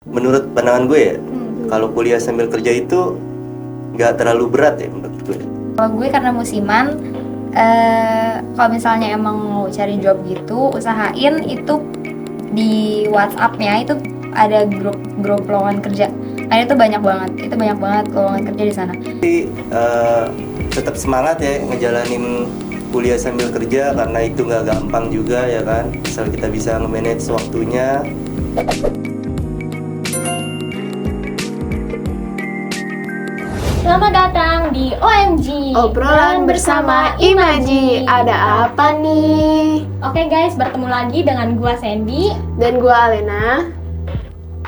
menurut pandangan gue ya, kalau kuliah sambil kerja itu nggak terlalu berat ya menurut gue. Kalau gue karena musiman, kalau misalnya emang mau cari job gitu, usahain itu di WhatsApp-nya itu ada grup lowongan kerja. Nah itu banyak banget lowongan kerja di sana. Tapi tetap semangat ya ngejalanin kuliah sambil kerja, karena itu nggak gampang juga ya kan. Asal kita bisa nge-manage waktunya. Selamat datang di OMG Obrolan bersama Imaji. Ada apa nih? Oke guys, bertemu lagi dengan gua Sandy. Dan gua Alena.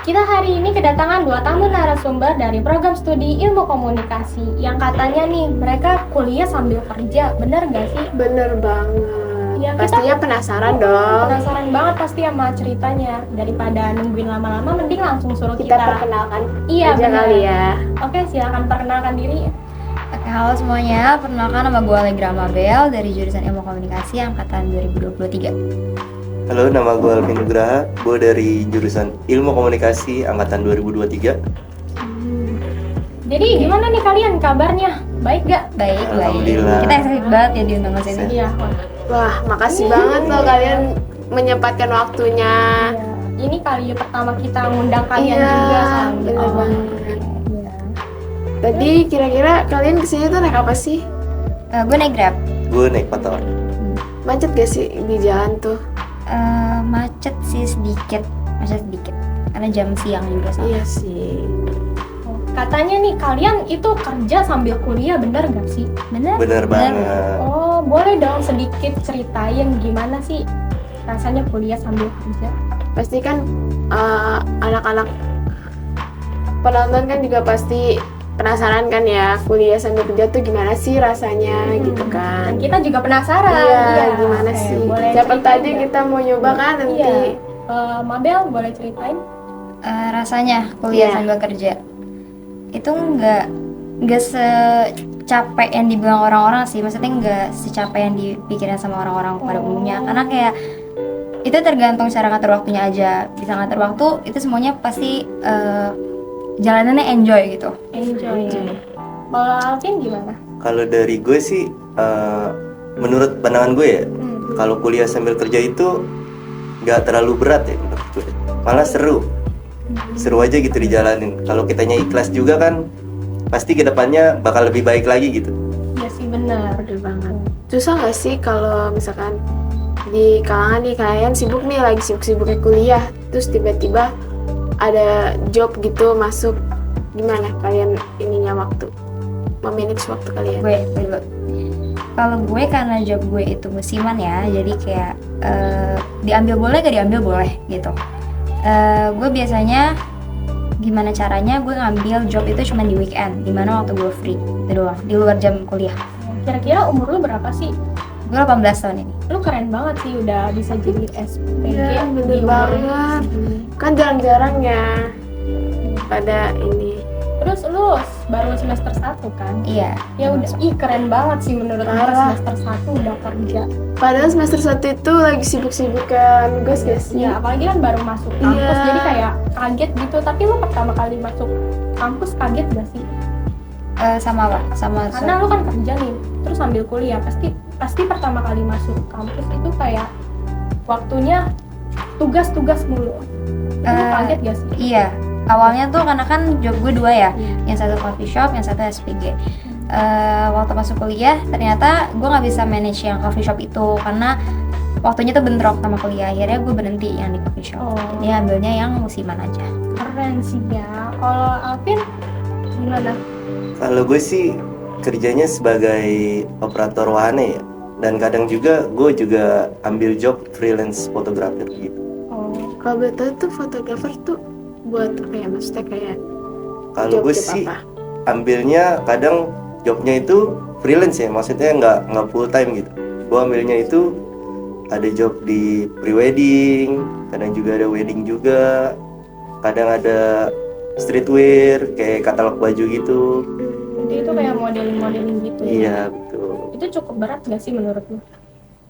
Kita hari ini kedatangan dua tamu narasumber dari program studi ilmu komunikasi yang katanya nih mereka kuliah sambil kerja. Bener gak sih? Bener banget. Ya, pastinya penasaran dong. Penasaran banget pasti sama ceritanya. Daripada nungguin lama-lama, mending langsung suruh Kita kita perkenalkan Iya, aja bener. kali ya. Oke, silakan perkenalkan diri. Oke, halo semuanya, perkenalkan nama gue Allegra Mabel dari jurusan Ilmu Komunikasi angkatan 2023. Halo, nama gue Alvin Nugraha, gue dari jurusan Ilmu Komunikasi angkatan 2023. Jadi gimana nih kalian kabarnya? Baik gak? Baik. Alhamdulillah. Kita excited banget ya diundang ke sini. Iya. Wah, makasih banget loh kalian menyempatkan waktunya. Ini kali pertama kita ngundang kalian Iya, juga sama bener banget. Iya. Tadi kira-kira kalian kesini tuh naik apa sih? Gue naik Grab. Gue naik motor. Macet gak sih di jalan tuh? Macet sedikit karena jam siang juga sama. Iya sih. Katanya nih kalian itu kerja sambil kuliah, bener gak sih? Bener banget. Oh, boleh dong sedikit ceritain gimana sih rasanya kuliah sambil kerja? Pasti kan anak-anak penonton kan juga pasti penasaran kan ya, kuliah sambil kerja tuh gimana sih rasanya gitu kan. Dan kita juga penasaran. Iya, gimana Oke, sih? boleh Siapa ceritain tadi nggak? kita mau nyoba kan nanti. Iya. Mabel boleh ceritain? Rasanya kuliah Iya. sambil kerja itu nggak secapek yang dibilang orang-orang sih, maksudnya nggak secapek yang dipikirin sama orang-orang pada umumnya, karena kayak itu tergantung cara ngatur waktunya aja. Bisa ngatur waktu itu semuanya pasti jalanannya enjoy gitu. Enjoy. Kalau Alvin gimana? Kalau dari gue sih, menurut pandangan gue ya, kalau kuliah sambil kerja itu nggak terlalu berat ya menurut gue. Malah seru aja gitu dijalanin. Kalau kitanya ikhlas juga kan, pasti kedepannya bakal lebih baik lagi gitu. Iya sih, bener. Bener banget. Susah nggak sih kalau misalkan di kalangan nih kalian sibuk nih, lagi sibuk-sibuknya kuliah, terus tiba-tiba ada job gitu masuk, gimana kalian ininya waktu, memanage waktu kalian? Gue dulu. Kalau gue karena job gue itu musiman ya, jadi kayak diambil boleh gak diambil boleh gitu. Gue biasanya gimana caranya gue ngambil job itu cuma di weekend, dimana waktu gue free itu doang, di luar jam kuliah. Kira-kira umur lu berapa sih? Gue 18 tahun ini. Lu keren banget sih udah bisa jadi SPG. Iya, di bener umur banget. segini. Kan jarang-jarang ya pada ini. Terus lu baru semester 1 kan? Iya. Ya udah, keren banget sih menurut gue Parah. semester 1 udah kerja. Padahal semester 1 itu lagi sibuk-sibuk kan nugas gak sih? Ya apalagi kan baru masuk kampus, Iya. jadi kayak kaget gitu. Tapi lu pertama kali masuk kampus kaget gak sih? Sama apa? Sama Karena lu kan kerja nih, terus sambil kuliah, pasti pertama kali masuk kampus itu kayak waktunya tugas-tugas mulu. Itu lu kaget gak sih? Iya. Awalnya tuh karena kan job gue 2 ya, Iya. yang satu coffee shop, yang satu SPG. Waktu masuk kuliah ternyata gue nggak bisa manage yang coffee shop itu karena waktunya tuh bentrok sama kuliah. Akhirnya gue berhenti yang di coffee shop. Oh. Jadi ambilnya yang musiman aja. Keren sih ya. Kalau Alvin gimana? Kalau gue sih kerjanya sebagai operator wahana ya, dan kadang juga gue juga ambil job freelance fotografer gitu. Oh, Kalau betul tuh fotografer tuh buat apa ya, maksudnya kayak Kalau gue job-job sih apa? ambilnya kadang jobnya itu freelance ya, maksudnya nggak full time gitu. Gue ambilnya itu ada job di pre-wedding, kadang juga ada wedding juga, kadang ada streetwear kayak katalog baju gitu. jadi itu kayak modeling-modeling gitu ya? Iya betul. Itu cukup berat gak sih menurut lu?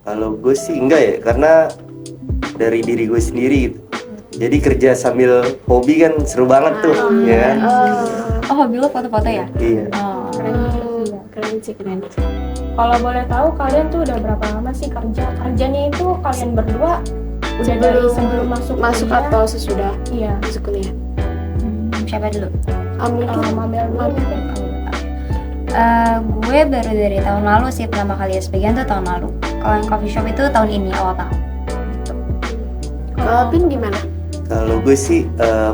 Kalau gue sih enggak ya, karena dari diri gue sendiri gitu. Jadi kerja sambil hobi kan seru banget tuh, ya kan? Oh, hobi lo foto-foto ya? Iya. Oh. Keren sih, keren. Kalau boleh tahu kalian tuh udah berapa lama sih kerja? Kerjanya itu kalian berdua udah dari sebelum masuk kuliah? atau sesudah Iya. masuk kuliah? Siapa dulu? Mungkin Mabel dulu mungkin. Gue baru dari tahun lalu sih pertama kali SPG tuh tahun lalu. Kalau yang coffee shop itu tahun ini awal tahun. kalau Pin gimana? Kalau gue sih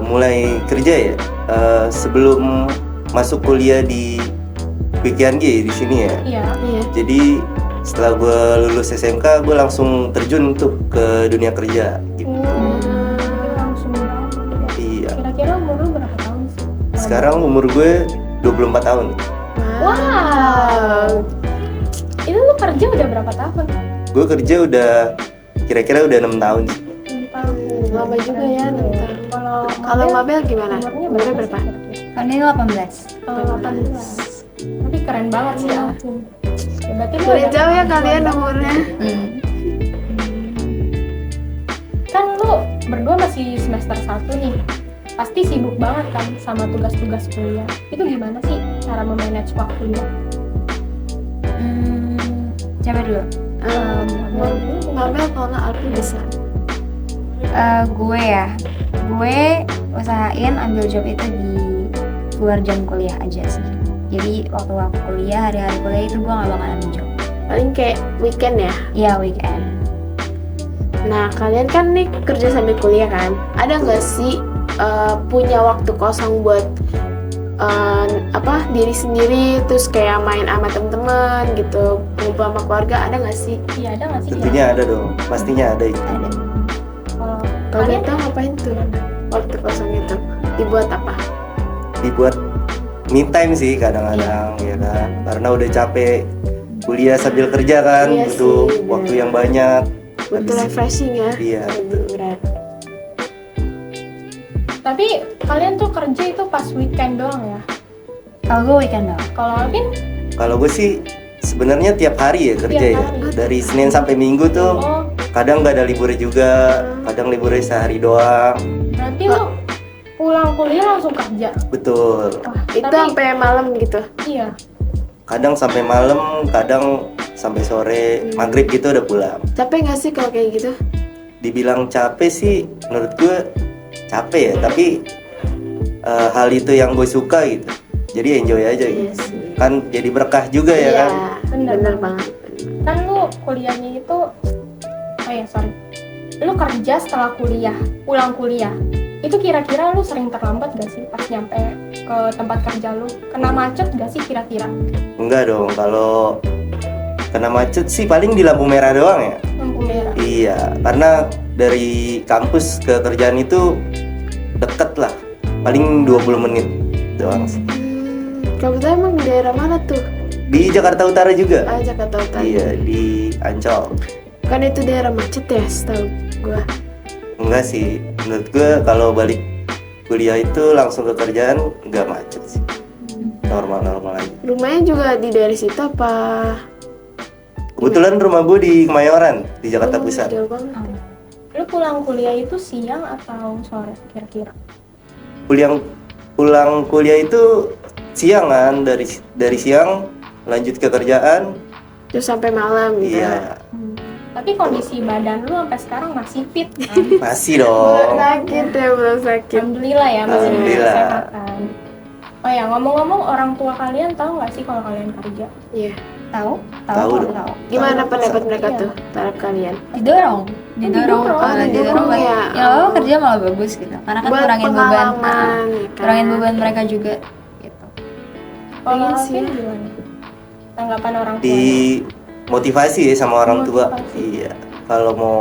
mulai kerja ya sebelum masuk kuliah di PKNG di sini ya. Iya. Iya. Jadi setelah gue lulus SMK, gue langsung terjun untuk ke dunia kerja. Gitu. Langsung banget. Iya. Kira-kira umur lu berapa tahun sih? Sekarang umur gue 24 tahun. Wow. Itu lu kerja udah berapa tahun? Gue kerja udah kira-kira udah 6 tahun sih. 6 tahun. Lama juga ya, 6 tahun. Kalau Mabel gimana? umurnya Umurnya berapa? berapa? Tahun ini 18. 18. Tapi keren banget sih ya. Berarti lu Boleh udah- jauh ya kalian umurnya? Kan lu berdua masih semester 1 nih. Pasti sibuk banget kan sama tugas-tugas kuliah. Itu gimana sih cara memanage waktunya? Siapa dulu? Mabel kalau nggak Alvin bisa. Gue ya, gue usahain ambil job itu di luar jam kuliah aja sih. Jadi waktu aku kuliah, hari-hari kuliah itu gue gak bakal ambil job. Paling kayak weekend ya. Iya, weekend. Nah, kalian kan nih kerja sambil kuliah kan? Ada nggak sih punya waktu kosong buat diri sendiri, terus kayak main sama temen-temen gitu, ngumpul sama keluarga, ada nggak sih? Iya, ada nggak sih? Tentunya ada dong, pastinya ada itu. Ada. Kalau Kalau kalian kita ngapain tuh waktu kosong itu? Dibuat apa? Dibuat me time sih kadang-kadang ya kan. Karena udah capek kuliah sambil kerja kan, Iya butuh sih, waktu bener. yang banyak. Butuh refreshing ya? Iya, Berat. tapi kalian tuh kerja itu pas weekend doang ya? Kalau gue weekend doang. Kalau Alvin? Kalau gue sih sebenarnya tiap hari ya kerja Tiap ya. hari. Dari Senin sampai Minggu tuh Oh, kadang nggak ada liburnya juga, kadang liburnya sehari doang. berarti lu pulang kuliah langsung kerja? Betul. Wah, Itu tapi sampai malam gitu. iya. Kadang sampai malam, kadang sampai sore, maghrib gitu udah pulang. Capek nggak sih kalau kayak gitu? Dibilang capek sih, menurut gue capek ya. Tapi hal itu yang gue suka gitu. Jadi enjoy aja gitu. Iya sih. Kan jadi berkah juga ya kan. Bener Bener banget. banget. Kan lu kuliahnya itu, lu kerja setelah kuliah, pulang kuliah. Itu kira-kira lu sering terlambat gak sih pas nyampe ke tempat kerja lu? Kena macet gak sih kira-kira? Enggak dong, kalau kena macet sih paling di lampu merah doang ya. Lampu merah. Iya, karena dari kampus ke kerjaan itu deket lah, paling 20 menit doang sih. Kamu tuh emang di daerah mana tuh? Di Jakarta Utara juga. Jakarta Utara. Iya, di Ancol. Kan itu daerah macet ya, setahu gua. Enggak sih, menurut gue kalau balik kuliah itu langsung ke kerjaan nggak macet sih. Normal-normal aja. Rumahnya juga di daerah situ apa? Kebetulan rumah gue di Kemayoran, di Jakarta Oh, Pusat. jauh banget. Lu pulang kuliah itu siang atau sore kira-kira? Pulang kuliah itu siang kan, dari siang lanjut ke kerjaan. Terus sampai malam gitu. Iya, Tapi kondisi badan lu sampai sekarang masih fit kan? masih Belum dong. sakit ya, belum sakit. Alhamdulillah ya masih Alhamdulillah. kesehatan. Oh ya, ngomong-ngomong, orang tua kalian tahu nggak sih kalau kalian kerja? Iya. Tahu? Tahu dong. Tahu. Gimana Tahu. pendapat mereka Iya. tuh terhadap kalian? Didorong. didorong. Didorong buat- ya. Ya lo kerja malah bagus gitu. Karena kan Buat kurangin beban. pengalaman, ya kan? Kurangin beban mereka juga gitu. Kalau Pengen Alvin sih. gimana? Tanggapan orang tua? Di motivasi ya sama orang tua. Motivasi. Iya, kalau mau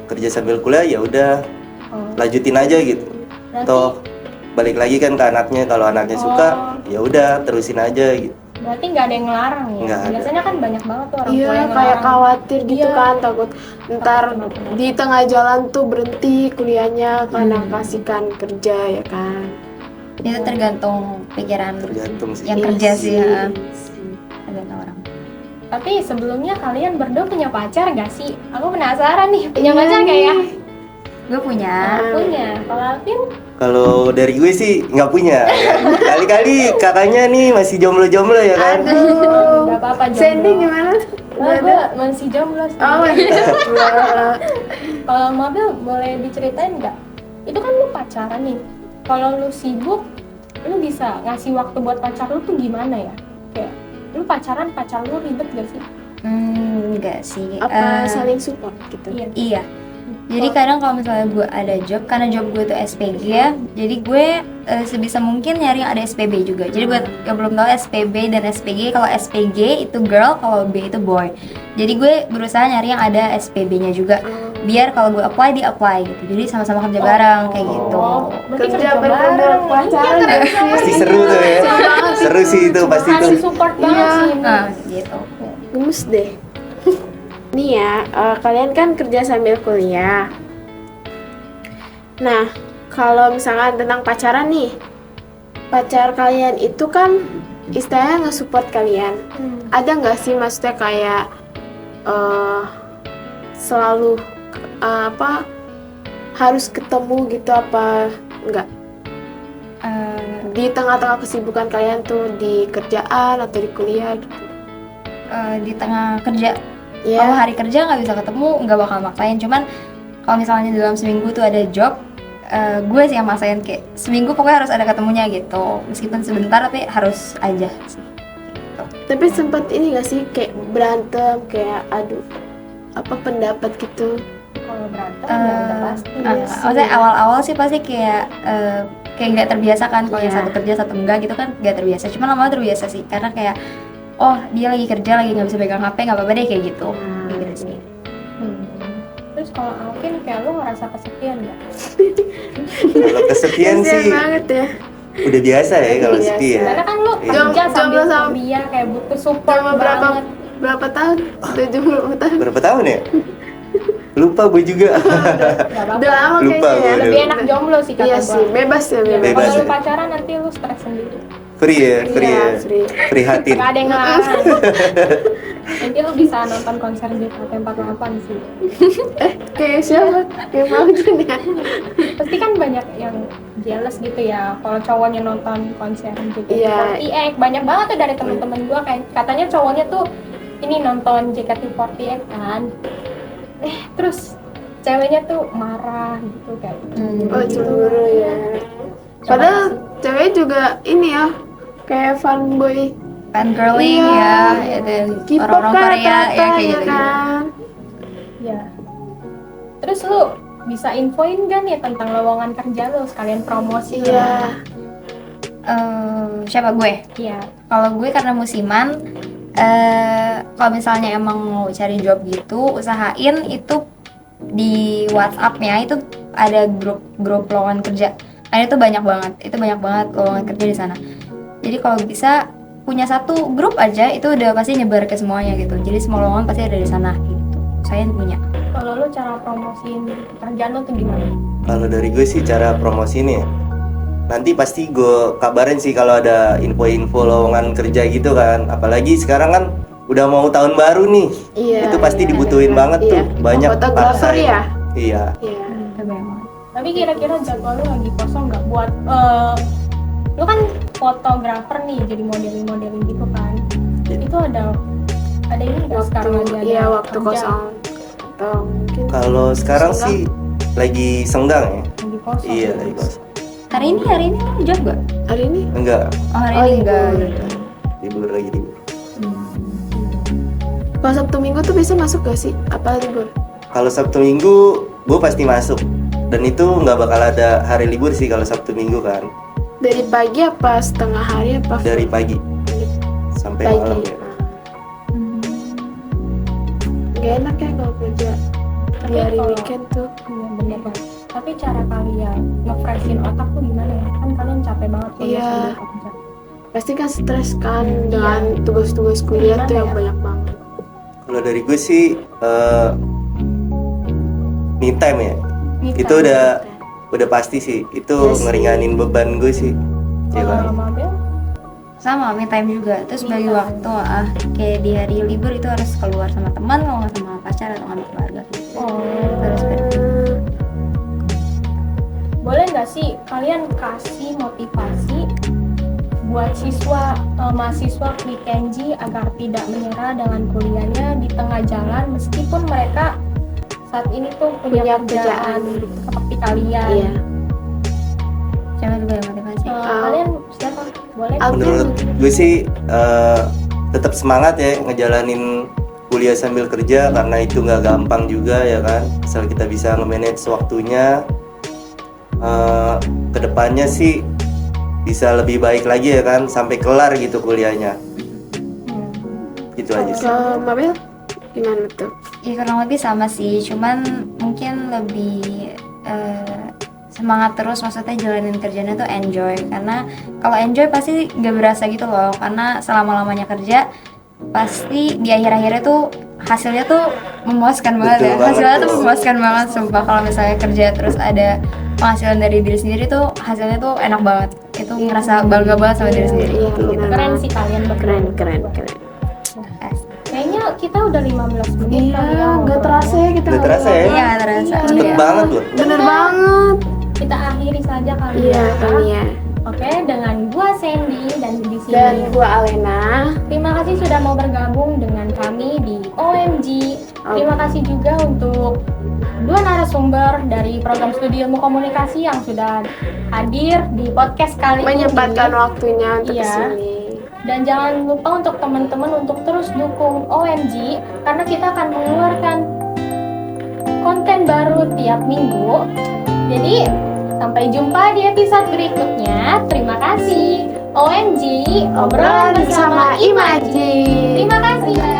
kerja sambil kuliah ya udah Oh, lanjutin aja gitu. berarti, Toh balik lagi kan ke anaknya, kalau anaknya suka ya udah terusin aja gitu. berarti nggak ada yang ngelarang ya? Nggak ada. Biasanya kan banyak banget tuh orang Iya, tua yang kayak ngelarang. khawatir gitu Iya. kan, takut ntar di tengah jalan tuh berhenti kuliahnya karena kasihkan kerja ya kan. Itu tergantung pikiran Tergantung sih. yang Iya kerja sih ya. sih. Tergantung orang. Tapi sebelumnya kalian berdua punya pacar gak sih? Aku penasaran nih, punya Iya pacar gak ya? nih. Gue punya. Punya. Kalau Alvin? Kalau dari gue sih nggak punya. Ya. Kali-kali kakaknya nih masih jomblo-jomblo ya kan? Aduh. Nggak apa-apa, jomblo. Sandy gimana? Nah, gue masih jomblo sih. Oh, iya. Kalau mobil boleh diceritain nggak? Itu kan lu pacaran nih. Kalau lu sibuk, lu bisa ngasih waktu buat pacar lu tuh gimana ya? Kayak lu pacaran, pacar lu ribet gak sih? Enggak sih. Apa saling support gitu? Iya. Iya. Jadi kadang kalau misalnya gue ada job, karena job gue tuh SPG ya, jadi gue sebisa mungkin nyari yang ada SPB juga. Jadi buat yang belum tahu SPB dan SPG, kalau SPG itu girl, kalau B itu boy. Jadi gue berusaha nyari yang ada SPB-nya juga, biar kalau gue apply di apply gitu. Jadi sama-sama kerja bareng kayak gitu. Berarti Kerja bener bareng. pacaran Iya, gak sih? Pasti seru tuh ya. Seru sih itu pasti tuh. Saling support banget Iya. sih. Nah, gitu. Gemes deh. Nih ya, kalian kan kerja sambil kuliah. Nah, kalau misalkan tentang pacaran nih, pacar kalian itu kan istilahnya nge-support kalian. Ada nggak sih maksudnya kayak selalu apa harus ketemu gitu apa enggak? Di tengah-tengah kesibukan kalian tuh di kerjaan atau di kuliah gitu. Di tengah kerja, Ya. kalau hari kerja nggak bisa ketemu, nggak bakal maksain. Cuman kalau misalnya dalam seminggu tuh ada job, gue sih yang maksain kayak seminggu pokoknya harus ada ketemunya gitu. Meskipun sebentar tapi harus aja sih. Gitu. Tapi sempat ini gak sih kayak berantem kayak adu apa pendapat gitu? Kalau berantem ya udah pasti. Maksudnya awal-awal sih pasti kayak nggak terbiasa kan, kalau yang Iya. satu kerja satu enggak gitu kan nggak terbiasa. Cuma lama-lama terbiasa sih, karena kayak oh dia lagi kerja lagi nggak bisa pegang HP, nggak apa-apa deh kayak gitu. Kayak gitu sih. Terus kalau Alvin kayak lu ngerasa kesepian nggak? Kalau kesepian Kasian sih banget ya. udah biasa ya kalau Biasa. sepi ya. Karena kan lu Iya. kerja sambil Jomblo sama- kuliah kayak butuh support Sama banget. berapa tahun? 70 tahun. Berapa tahun ya? Lupa gue juga. Nggak apa-apa. Udah lama Lupa kayaknya ya. gue. Lebih enak jomblo sih kata Iya gua. sih, bebas ya Iya, Bebas kalau lu ya. pacaran nanti lu stres sendiri. Free ya, free Iya, ya. free. Free hati. Gak ada yang ngelarang. Nanti lu bisa nonton konser JKT48 sih. Kayak siapa? Kayak Maujun ya. Pasti kan banyak yang jealous gitu ya kalau cowoknya nonton konser JKT48. Iya. Banyak banget tuh dari temen-temen gua kayak katanya cowoknya tuh ini nonton JKT48 kan. Terus ceweknya tuh marah gitu kayak. Oh, cemburu ya. Padahal cewek juga ini ya kayak fanboy Fangirling Iya. ya, dan K-pop orang-orang kan Korea ya rata-rata, kayak ya gitu. kan. Ya. Terus lu bisa infoin gak nih tentang lowongan kerja lu sekalian promosi? Iya. Siapa gue? Iya. Kalau gue karena musiman, kalau misalnya emang mau cari job gitu, usahain itu di WhatsApp-nya itu ada grup lowongan kerja. Karena itu banyak banget lowongan kerja di sana. Jadi kalau bisa punya satu grup aja itu udah pasti nyebar ke semuanya gitu. Jadi semua lowongan pasti ada di sana gitu. Saya punya. Kalau lu cara promosiin pekerjaan lu tuh gimana? Kalau dari gue sih cara promosi nih ya. Nanti pasti gue kabarin sih kalau ada info-info lowongan kerja gitu kan. Apalagi sekarang kan udah mau tahun baru nih. Iya. Itu pasti iya. dibutuhin banget Iya. tuh. Banyak Fotografer part-time. ya? Iya. Iya. Itu banyak banget. Tapi kira-kira jadwal lu lagi kosong nggak buat lu kan fotografer nih jadi modeling gitu kan? Itu ada ini nggak sekarang lagi ada Iya, waktu kerja? kosong atau mungkin Kalau sekarang Senggang. sih lagi senggang ya. Lagi kosong. Iya, lagi kosong. Hari ini lu job gak? hari ini Enggak, Oh, hari Oh, ini libur. enggak gitu. libur lagi libur. kalau Sabtu Minggu tuh bisa masuk gak sih? Apa libur? Kalau Sabtu Minggu gue pasti masuk. Dan itu nggak bakal ada hari libur sih kalau Sabtu Minggu kan. Dari pagi apa setengah hari apa? Dari pagi sampai pagi. malam ya. Gak enak ya kalau kerja di hari kalau- weekend tuh. Iya bener banget. Tapi cara kalian nge-freshin otak tuh gimana ya? Kan kalian capek banget kuliah Iya. sambil kerja. Pasti kan stres kan dengan tugas-tugas kuliah Gimana tuh yang ya? banyak banget. Kalau dari gue sih me time ya. Me Itu time. udah pasti sih. Itu Iya sih. ngeringanin beban gue sih. Ya Kalau kan? Mabel, Sama me time juga. Terus Me bagi time. waktu kayak di hari libur itu harus keluar sama teman, kalau nggak sama pacar atau sama keluarga gitu. oh, Terus boleh nggak sih kalian kasih motivasi buat mahasiswa Frikenji agar tidak menyerah dengan kuliahnya di tengah jalan meskipun mereka saat ini tuh punya kerjaan seperti kalian. Iya. Siapa dulu yang motivasi? Kalian siapa? Boleh? Menurut gue sih tetap semangat ya ngejalanin kuliah sambil kerja, karena itu nggak gampang juga ya kan. Asal kita bisa nge-manage waktunya, kedepannya sih bisa lebih baik lagi ya kan, sampai kelar gitu kuliahnya. Gitu aja sih. Kalau Mabel gimana tuh? Ya kurang lebih sama sih, cuman mungkin lebih semangat terus, maksudnya jalanin kerjanya tuh enjoy, karena kalau enjoy pasti gak berasa gitu loh, karena selama-lamanya kerja pasti di akhir-akhirnya tuh hasilnya tuh memuaskan banget. Betul ya banget hasilnya tuh tuh. memuaskan banget sumpah. Kalau misalnya kerja terus ada penghasilan dari diri sendiri tuh hasilnya tuh enak banget, itu ngerasa bangga banget sama diri sendiri. Iya, gitu. benar. Keren sih kalian berdua. Keren. Kayaknya kita udah 15 menit Iya, kali ya nggak ngobrol. terasa ya kita. Nggak terasa ya? Iya terasa. Cepet Iya. banget loh. Bener banget. Kita akhiri saja kali Iya, ya. kami ya. Oke, dengan gua Sandy dan di sini. Dan gua Alena. Terima kasih sudah mau bergabung dengan kami di OMG. Terima kasih juga untuk dua narasumber dari program studi ilmu komunikasi yang sudah hadir di podcast kali Menyempatkan ini. waktunya untuk Iya. kesini. Dan jangan lupa untuk teman-teman untuk terus dukung OMG karena kita akan mengeluarkan konten baru tiap minggu. Jadi sampai jumpa di episode berikutnya. Terima kasih. OMG, obrolan bersama Imaji. Terima kasih.